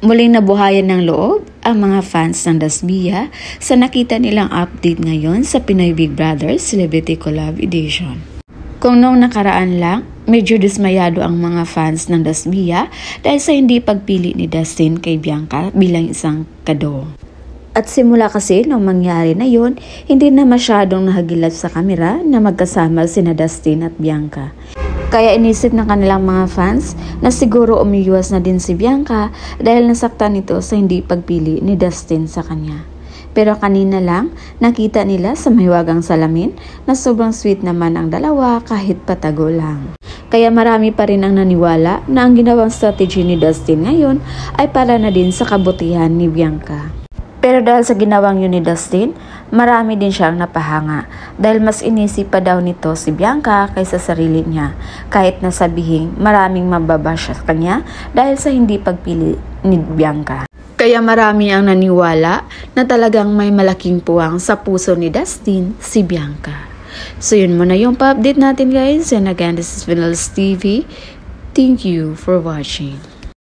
Muling nabuhayan ng loob ang mga fans ng Dasbia sa nakita nilang update ngayon sa Pinoy Big Brother Celebrity Collab Edition. Kung noong nakaraan lang, medyo dismayado ang mga fans ng Dasbia dahil sa hindi pagpili ni Dustin kay Bianca bilang isang kado. At simula kasi nung mangyari na yun, hindi na masyadong nahagilap sa kamera na magkasama sina Dustin at Bianca. Kaya inisip ng kanilang mga fans na siguro umiiwas na din si Bianca dahil nasaktan ito sa hindi pagpili ni Dustin sa kanya. Pero kanina lang, nakita nila sa mahiwagang salamin na sobrang sweet naman ang dalawa kahit patago lang. Kaya marami pa rin ang naniwala na ang ginawang strategy ni Dustin ngayon ay para na din sa kabutihan ni Bianca. Pero dahil sa ginawang yun ni Dustin, marami din siyang napahanga dahil mas inisip pa daw nito si Bianca kaysa sarili niya kahit nasabihin maraming mababash sa kanya dahil sa hindi pagpili ni Bianca. Kaya marami ang naniwala na talagang may malaking puwang sa puso ni Dustin si Bianca. So yun muna yung pa-update natin guys, and again this is Vinales TV. Thank you for watching.